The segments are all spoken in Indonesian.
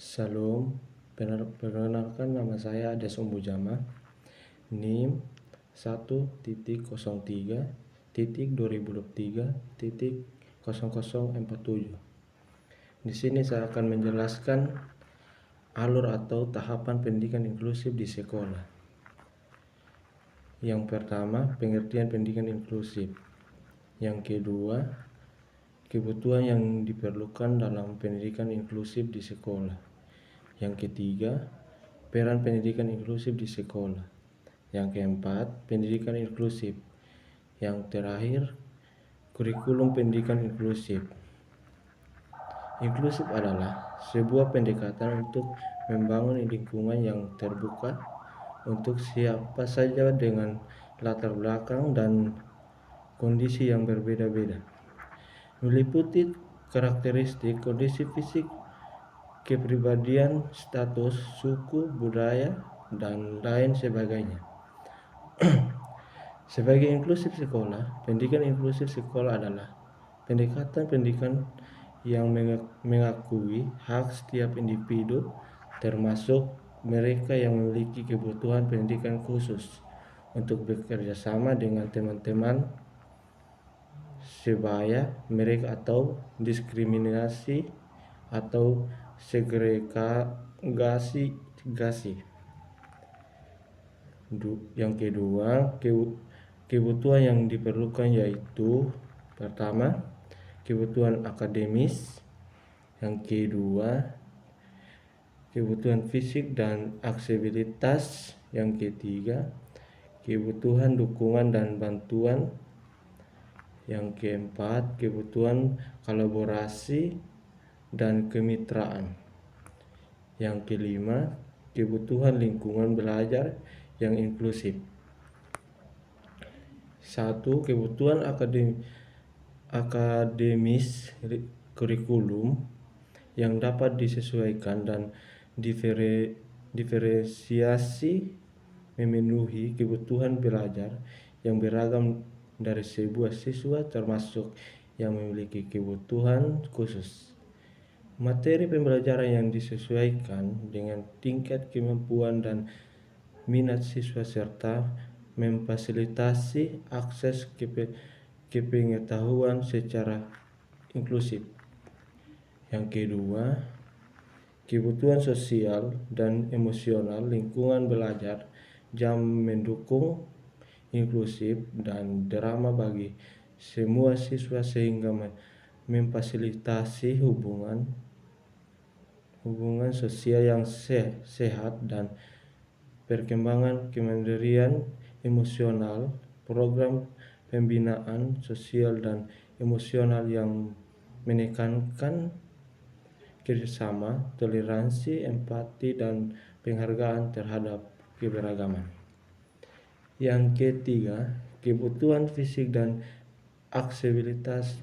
Salam, perkenalkan nama saya Ades Ombujama, NIM 1.03.2023.0047. Di sini saya akan menjelaskan alur atau tahapan pendidikan inklusif di sekolah. Yang pertama, pengertian pendidikan inklusif. Yang kedua, kebutuhan yang diperlukan dalam pendidikan inklusif di sekolah. Yang ketiga, peran pendidikan inklusif di sekolah. Yang keempat, pendidikan inklusif. Yang terakhir, kurikulum pendidikan inklusif. Inklusif adalah sebuah pendekatan untuk membangun lingkungan yang terbuka untuk siapa saja dengan latar belakang dan kondisi yang berbeda-beda. Meliputi karakteristik, kondisi fisik, kepribadian, status, suku, budaya, dan lain sebagainya. Sebagai inklusif sekolah, pendidikan inklusif sekolah adalah pendekatan pendidikan yang mengakui hak setiap individu, termasuk mereka yang memiliki kebutuhan pendidikan khusus, untuk bekerja sama dengan teman-teman sebaya mereka atau diskriminasi atau segregasi. Yang kedua, kebutuhan yang diperlukan yaitu pertama, kebutuhan akademis. Yang kedua, kebutuhan fisik dan aksesibilitas. Yang ketiga, kebutuhan dukungan dan bantuan. Yang keempat, kebutuhan kolaborasi dan kemitraan. Yang kelima, kebutuhan lingkungan belajar yang inklusif. 1. Kebutuhan akademis kurikulum yang dapat disesuaikan dan diferensiasi memenuhi kebutuhan belajar yang beragam dari sebuah siswa, termasuk yang memiliki kebutuhan khusus. Materi pembelajaran yang disesuaikan dengan tingkat kemampuan dan minat siswa serta memfasilitasi akses ke pengetahuan secara inklusif. Yang kedua, kebutuhan sosial dan emosional lingkungan belajar yang mendukung inklusif dan drama bagi semua siswa sehingga memfasilitasi hubungan sosial yang sehat dan perkembangan kemandirian emosional. Program pembinaan sosial dan emosional yang menekankan kerjasama, toleransi, empati, dan penghargaan terhadap keberagaman. Yang ketiga, kebutuhan fisik dan aksesibilitas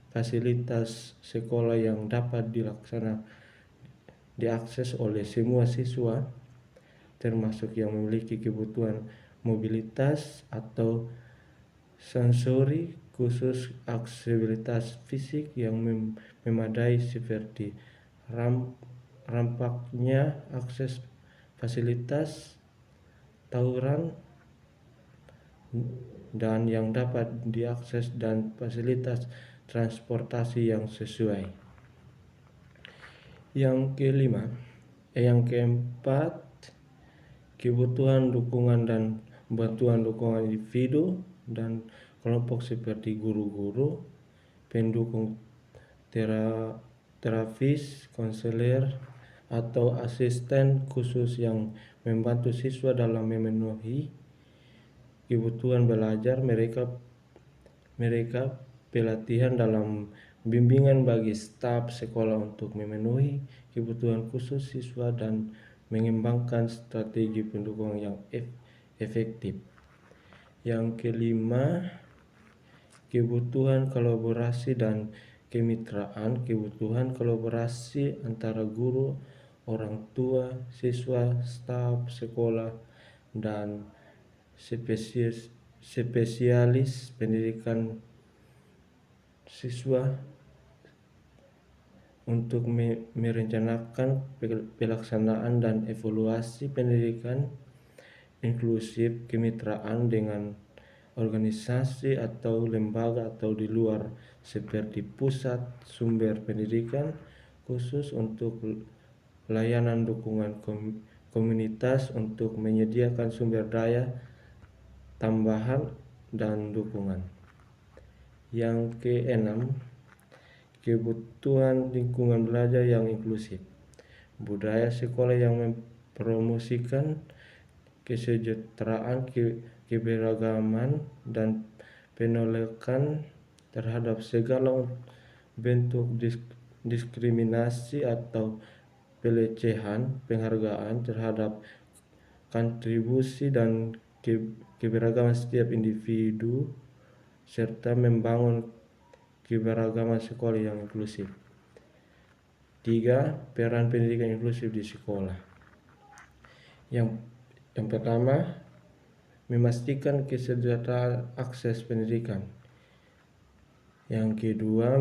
fasilitas sekolah yang dapat diakses oleh semua siswa, termasuk yang memiliki kebutuhan mobilitas atau sensori khusus, aksesibilitas fisik yang memadai seperti rampaknya akses fasilitas tawuran dan yang dapat diakses dan fasilitas transportasi yang sesuai. Yang keempat, kebutuhan dukungan dan bantuan dukungan individu dan kelompok seperti guru-guru, pendukung terapis, konselor, atau asisten khusus yang membantu siswa dalam memenuhi kebutuhan belajar mereka pelatihan dalam bimbingan bagi staf sekolah untuk memenuhi kebutuhan khusus siswa dan mengembangkan strategi pendukung yang efektif. Yang kelima, kebutuhan kolaborasi dan kemitraan. Kebutuhan kolaborasi antara guru, orang tua, siswa, staf sekolah, dan spesialis pendidikan siswa untuk merencanakan pelaksanaan dan evaluasi pendidikan inklusif kemitraan dengan organisasi atau lembaga atau di luar seperti pusat sumber pendidikan khusus untuk layanan dukungan komunitas untuk menyediakan sumber daya tambahan dan dukungan. Yang keenam, kebutuhan lingkungan belajar yang inklusif. Budaya sekolah yang mempromosikan kesejahteraan, keberagaman, dan penolakan terhadap segala bentuk diskriminasi atau pelecehan, penghargaan terhadap kontribusi dan keberagaman setiap individu, serta membangun keberagaman sekolah yang inklusif. 3. Peran pendidikan inklusif di sekolah. Yang pertama, memastikan kesejahteraan akses pendidikan. Yang kedua,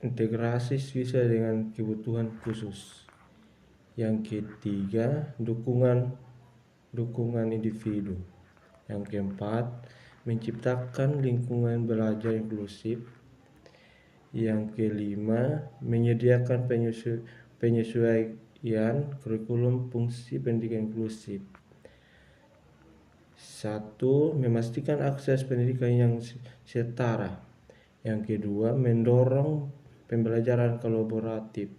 integrasi siswa dengan kebutuhan khusus. Yang ketiga, dukungan individu. Yang keempat, menciptakan lingkungan belajar inklusif. Yang kelima, menyediakan penyesuaian kurikulum fungsi pendidikan inklusif. 1. Memastikan akses pendidikan yang setara. Yang kedua, mendorong pembelajaran kolaboratif.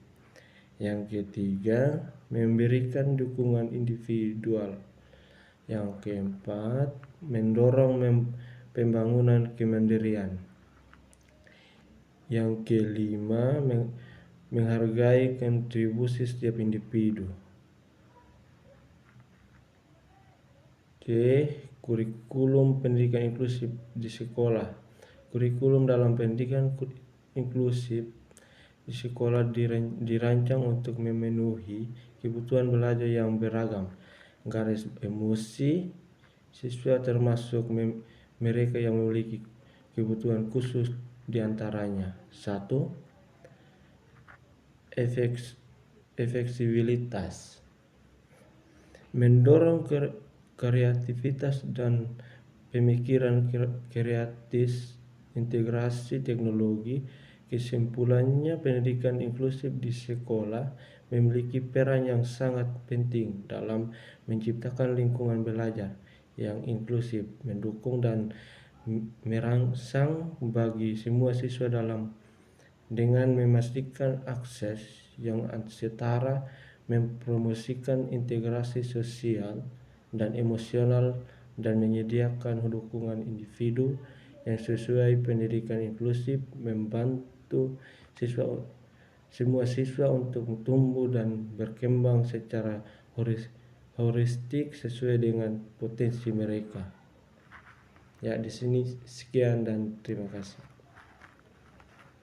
Yang ketiga, memberikan dukungan individual. Yang keempat, mendorong pembangunan kemandirian. Yang kelima, menghargai kontribusi setiap individu. Kurikulum pendidikan inklusif di sekolah. Kurikulum dalam pendidikan inklusif di sekolah dirancang untuk memenuhi kebutuhan belajar yang beragam. Garis emosi siswa termasuk mereka yang memiliki kebutuhan khusus diantaranya. 1. Fleksibilitas, mendorong kreativitas dan pemikiran kreatif, integrasi teknologi. Kesimpulannya, pendidikan inklusif di sekolah memiliki peran yang sangat penting dalam menciptakan lingkungan belajar yang inklusif, mendukung dan merangsang bagi semua siswa dengan memastikan akses yang setara, mempromosikan integrasi sosial dan emosional, dan menyediakan dukungan individu yang sesuai. Pendidikan inklusif membantu semua siswa untuk tumbuh dan berkembang secara holistik sesuai dengan potensi mereka. Ya, di sini sekian dan terima kasih.